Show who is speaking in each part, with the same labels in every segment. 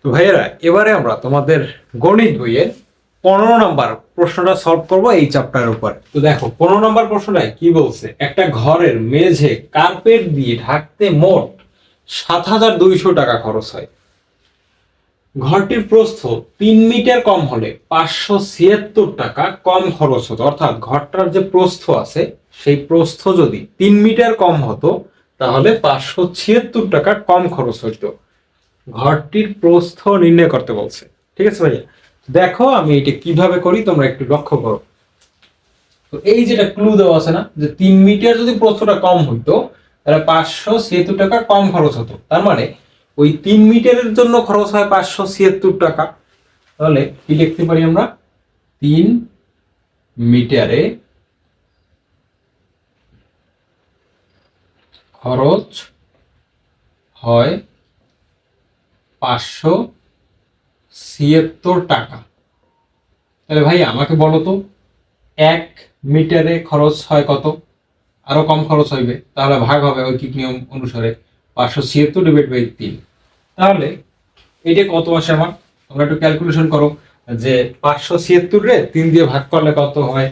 Speaker 1: তো ভাইয়েরা, এবারে আমরা তোমাদের গণিত বইয়ের 15 নম্বর প্রশ্নটা সলভ করব এই চ্যাপ্টারের উপর। তো দেখো 15 নম্বর প্রশ্নটায় কি বলছে, একটা ঘরের মেঝে কার্পেট দিয়ে ঢাকতে মোট 7,200 টাকা খরচ হয়। ঘরটির প্রস্থ 3 মিটার কম হলে 576 টাকা কম খরচ হতো। অর্থাৎ ঘরটার যে প্রস্থ আছে সেই প্রস্থ যদি 3 মিটার কম হতো তাহলে 576 টাকা কম খরচ হতো। ঘরটির প্রস্থ নির্ণয় করতে বলছে। ঠিক আছে ভাইয়া, দেখো আমি এটা কিভাবে করি তোমরা একটু লক্ষ্য করো। তো এই যেটা ক্লু দেওয়া আছে না, যে 3 মিটার যদি প্রস্থটা কম হইতো তাহলে 576 টাকা কম খরচ হতো। তার মানে ওই 3 মিটারের জন্য খরচ হয় 576 টাকা। তাহলে কি লিখতে পারি আমরা, 3 মিটারে খরচ হয় 576 টাকা। তাহলে ভাই আমাকে বলো তো, 1 মিটারে খরচ হয় কত? আরো কম খরচ হইবে, তাহলে ভাগ হবে ঐকিক নিয়ম অনুসারে 576/3। তাহলে এটা কত আসে আমার, তোমরা একটু ক্যালকুলেশন করো যে 576 রে 3 দিয়ে ভাগ করলে কত হয়।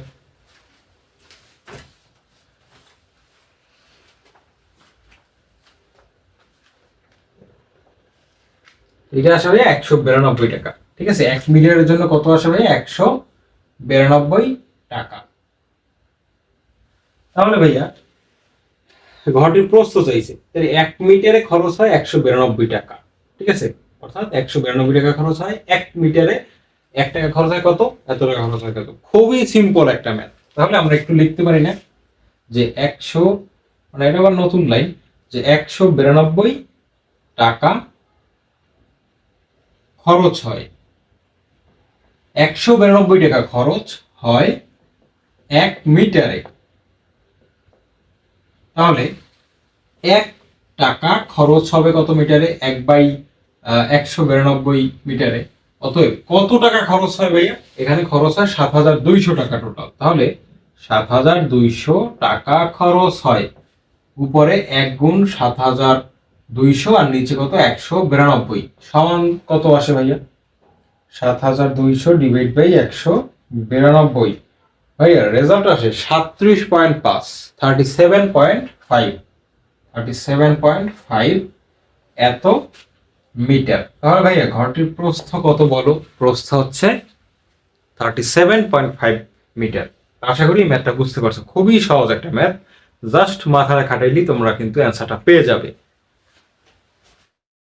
Speaker 1: এটা আসে ভাই 192 টাকা। ঠিক আছে, 1 মিটারের জন্য কত আসে ভাই, 192 টাকা। তাহলে ভাইয়া ঘরটির প্রস্থ চাইছে, তাহলে 1 মিটারে খরচ হয় 192 টাকা। ঠিক আছে, অর্থাৎ 192 টাকা খরচ হয় 1 মিটারে। 1 টাকা খরচ হয় কত, এত টাকা খরচ হয় কত। খুবই সিম্পল একটা ম্যাথ। তাহলে আমরা একটু লিখতে পারি না যে 100, মানে এটা আবার নতুন লাইন, যে 192 টাকা খরচ হয়, 192 টাকা খরচ হয় 1 মিটারে। তাহলে 1 টাকা খরচ হবে কত মিটারে, 1/192 মিটারে। অতএব কত টাকা খরচ হয় ভাইয়া, এখানে খরচ হয় 7,200 টাকা টোটাল। তাহলে 7,200 টাকা খরচ হয়, উপরে 1 গুণ 7,200 আর নিচে কত 192, সমান কত আসে ভাইয়া, 7,200 ডিভাইড বাই 192। ভাইয়া রেজাল্ট আসে 37.5, 37.5, 37.5 এত মিটার। তাহলে ভাইয়া ঘরটির প্রস্থ কত বলো, প্রস্থ হচ্ছে 37.5 মিটার। আশা করি ম্যাথটা বুঝতে পারছো, খুবই সহজ একটা ম্যাথ, জাস্ট মাথায় খাটাইলি তোমরা কিন্তু অ্যান্সারটা পেয়ে যাবে।